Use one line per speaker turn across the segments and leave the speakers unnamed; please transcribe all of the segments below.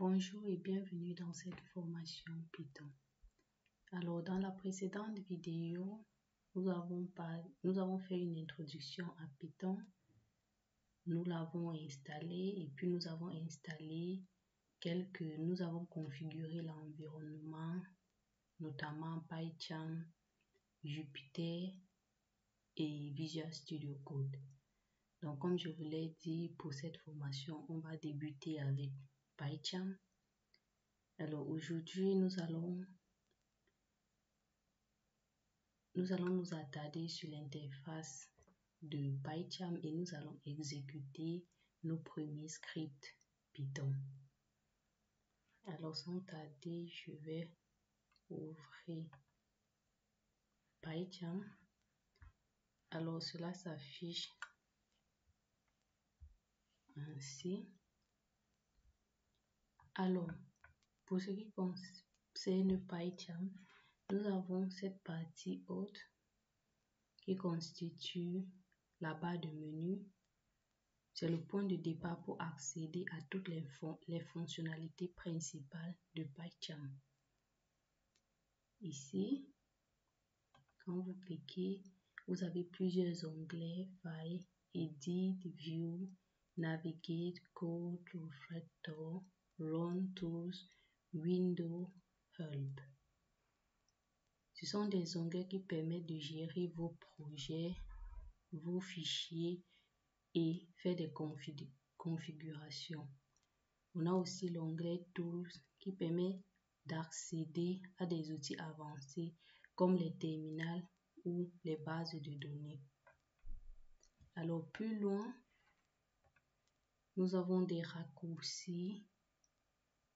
Bonjour et bienvenue dans cette formation Python. Alors, dans la précédente vidéo, nous avons fait une introduction à Python. Nous l'avons installé et puis nous avons configuré l'environnement, notamment PyCharm, Jupyter et Visual Studio Code. Donc, comme je vous l'ai dit, pour cette formation, on va débuter avec PyCharm. Alors, aujourd'hui, nous allons nous attarder sur l'interface de PyCharm et nous allons exécuter nos premiers scripts Python. Alors, sans tarder, je vais ouvrir PyCharm. Alors, cela s'affiche ainsi. Alors, pour ce qui concerne PyCharm, nous avons cette partie haute qui constitue la barre de menu. C'est le point de départ pour accéder à toutes les fonctionnalités principales de PyCharm. Ici, quand vous cliquez, vous avez plusieurs onglets: File, Edit, View, Navigate, Code, Refactor, Run Tools, Window, Help. Ce sont des onglets qui permettent de gérer vos projets, vos fichiers et faire des configurations. On a aussi l'onglet Tools qui permet d'accéder à des outils avancés comme les terminals ou les bases de données. Alors, plus loin, nous avons des raccourcis.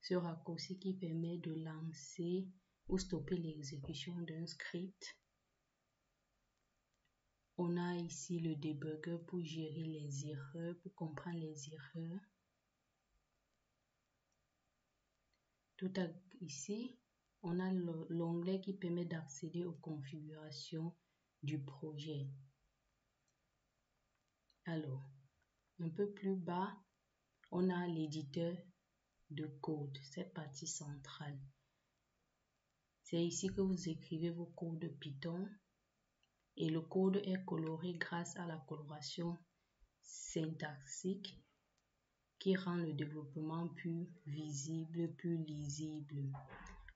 Ce raccourci qui permet de lancer ou stopper l'exécution d'un script. On a ici le debugger pour gérer les erreurs, pour comprendre les erreurs. Ici, on a l'onglet qui permet d'accéder aux configurations du projet. Alors, un peu plus bas, on a l'éditeur de code, cette partie centrale. C'est ici que vous écrivez vos codes de Python et le code est coloré grâce à la coloration syntaxique qui rend le développement plus visible, plus lisible.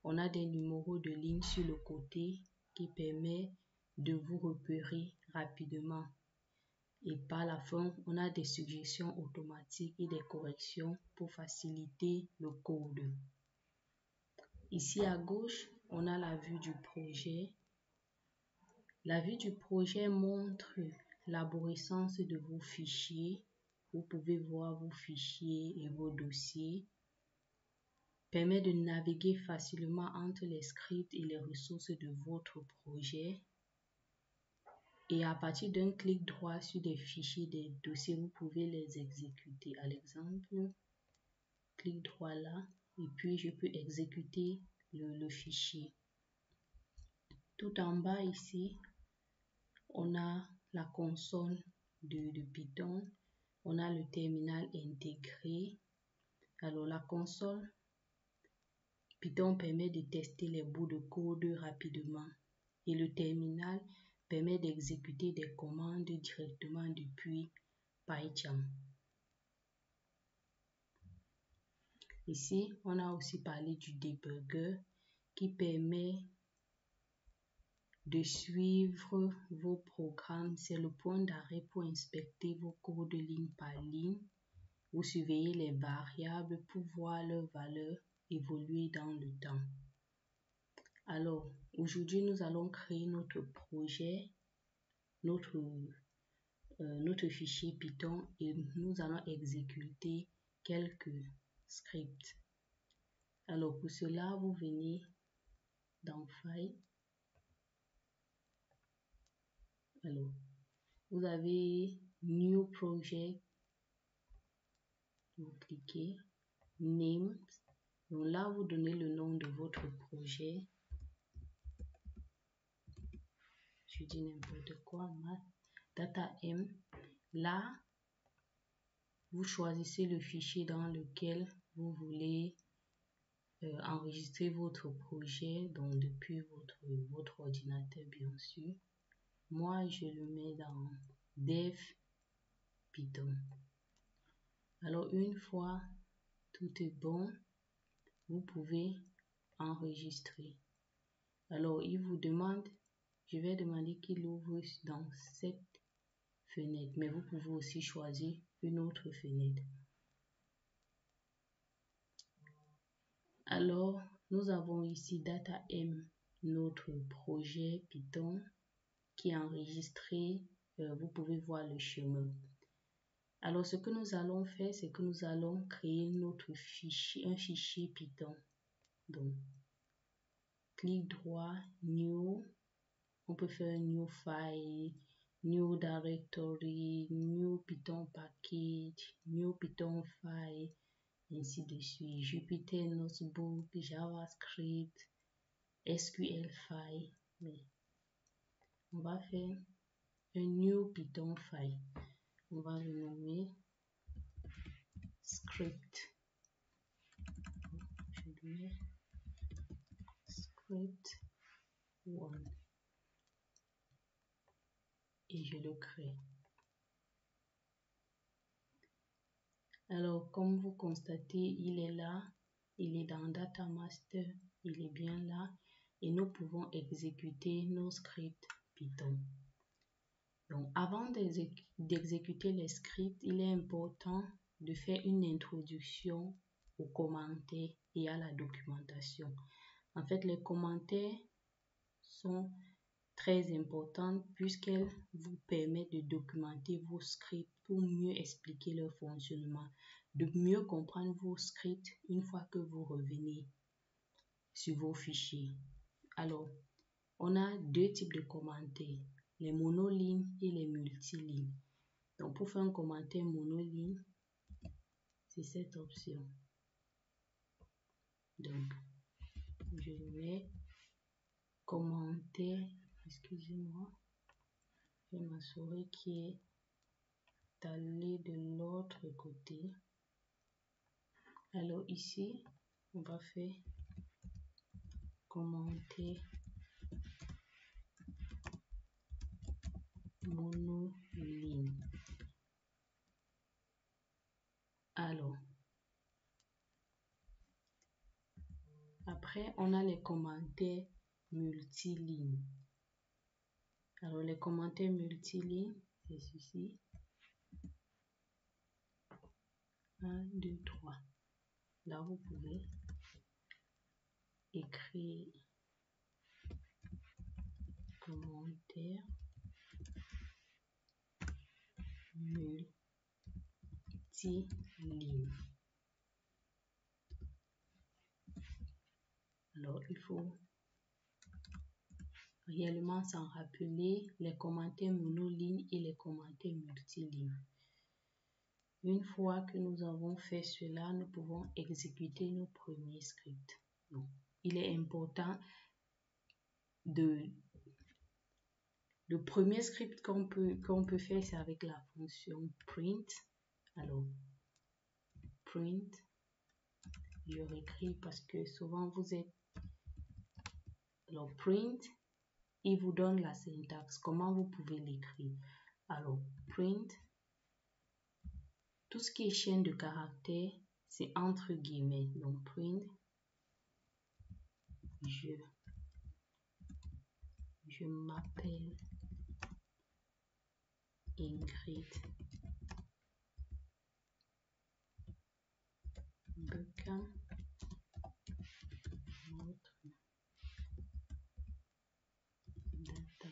On a des numéros de ligne sur le côté qui permet de vous repérer rapidement. Et par la fin, on a des suggestions automatiques et des corrections pour faciliter le code. Ici à gauche, on a la vue du projet. La vue du projet montre l'arborescence de vos fichiers. Vous pouvez voir vos fichiers et vos dossiers. Permet de naviguer facilement entre les scripts et les ressources de votre projet. Et à partir d'un clic droit sur des fichiers, des dossiers, vous pouvez les exécuter. À l'exemple, clic droit là, et puis je peux exécuter le fichier. Tout en bas ici, on a la console de Python. On a le terminal intégré. Alors la console Python permet de tester les bouts de code rapidement. Et le terminal permet d'exécuter des commandes directement depuis PyCharm. Ici, on a aussi parlé du debugger qui permet de suivre vos programmes. C'est le point d'arrêt pour inspecter vos codes ligne par ligne. Vous surveillez les variables pour voir leurs valeurs évoluer dans le temps. Alors, aujourd'hui, nous allons créer notre projet, notre fichier Python et nous allons exécuter quelques scripts. Alors, pour cela, vous venez dans File. Alors, vous avez New Project. Vous cliquez Name. Donc là, vous donnez le nom de votre projet. Je dis n'importe quoi. Data M. Là, vous choisissez le fichier dans lequel vous voulez enregistrer votre projet donc depuis votre ordinateur, bien sûr. Moi, je le mets dans Dev Python. Alors, une fois tout est bon, vous pouvez enregistrer. Alors, il vous demande, je vais demander qu'il ouvre dans cette fenêtre, mais vous pouvez aussi choisir une autre fenêtre. Alors, nous avons ici DataM, notre projet Python qui est enregistré. Vous pouvez voir le chemin. Alors, ce que nous allons faire, c'est que nous allons créer notre fichier, un fichier Python. Donc, clic droit, New. On peut faire New File, New Directory, New Python Package, New Python File, ainsi de suite. Jupyter Notebook, JavaScript, SQL File. Mais on va faire un New Python File. On va le nommer Script. Je mets Script 1 et je le crée. Alors, comme vous constatez, il est là, il est dans Data Master, il est bien là et nous pouvons exécuter nos scripts Python. Donc, avant d'exécuter les scripts, il est important de faire une introduction aux commentaires et à la documentation. En fait, les commentaires sont très importantes puisqu'elles vous permettent de documenter vos scripts pour mieux expliquer leur fonctionnement, de mieux comprendre vos scripts une fois que vous revenez sur vos fichiers. Alors, on a deux types de commentaires, les monolignes et les multilignes. Donc, pour faire un commentaire monoligne, c'est cette option. Donc, je mets commentaire, excusez-moi, je vais m'assurer qu'il est allé de l'autre côté. Alors ici, on va faire commentaire monoligne. Alors, après, on a les commentaires multilignes. Alors, les commentaires multilignes, c'est ceci. 1, 2, 3. Là, vous pouvez écrire commentaire multiligne. Alors, il faut réellement s'en rappeler les commentaires monolignes et les commentaires multilignes. Une fois que nous avons fait cela, nous pouvons exécuter nos premiers scripts. Donc, il est important le premier script qu'on peut faire, c'est avec la fonction print. Alors, print, je réécris parce que souvent vous êtes... Alors, print, il vous donne la syntaxe, comment vous pouvez l'écrire. Alors, print, tout ce qui est chaîne de caractères, c'est entre guillemets. Donc, print, je m'appelle Ingrid Beckham, notre data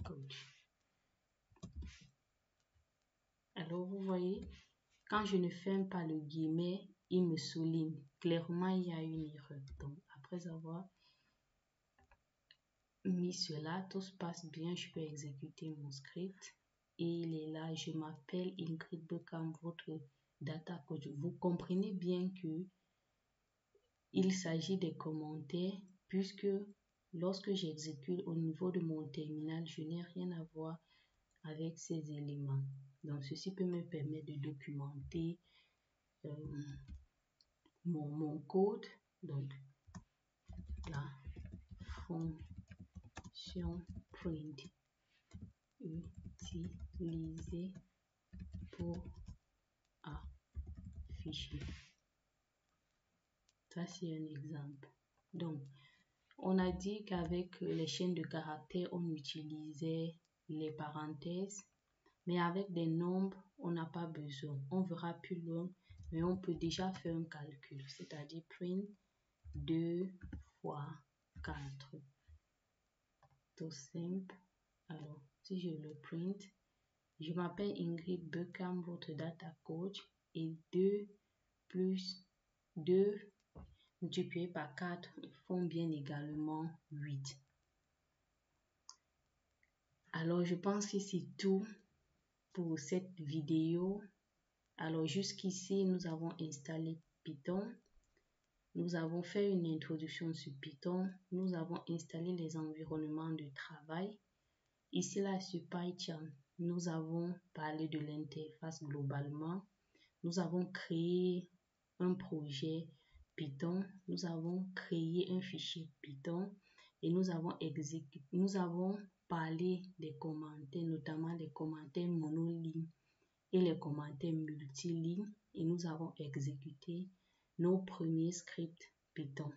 coach. Alors, vous voyez, quand je ne ferme pas le guillemet, il me souligne. Clairement, il y a une erreur. Donc, après avoir mis cela, tout se passe bien. Je peux exécuter mon script. Et il est là. Je m'appelle Ingrid Beckham, votre data coach. Vous comprenez bien que il s'agit des commentaires puisque lorsque j'exécute au niveau de mon terminal, je n'ai rien à voir avec ces éléments. Donc, ceci peut me permettre de documenter mon code. Donc, la fonction print utilisée pour afficher. Ça, c'est un exemple. Donc, on a dit qu'avec les chaînes de caractères, on utilisait les parenthèses. Mais avec des nombres, on n'a pas besoin. On verra plus loin, mais on peut déjà faire un calcul. C'est-à-dire print 2 fois 4. Tout simple. Alors, si je le print, je m'appelle Ingrid Beckham, votre data coach. Et 2 plus 2 multiplié par 4 font bien également 8. Alors, je pense que c'est tout pour cette vidéo. Alors, jusqu'ici, nous avons installé Python. Nous avons fait une introduction sur Python. Nous avons installé les environnements de travail. Ici, là, sur PyCharm, nous avons parlé de l'interface globalement. Nous avons créé un projet Python. Nous avons créé un fichier Python et nous avons parlé des commentaires, notamment les commentaires monolignes et les commentaires multilignes, et nous avons exécuté nos premiers scripts Python.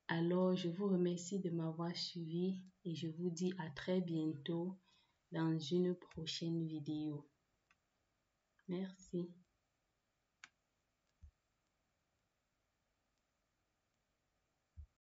Alors, je vous remercie de m'avoir suivi et je vous dis à très bientôt dans une prochaine vidéo. Merci.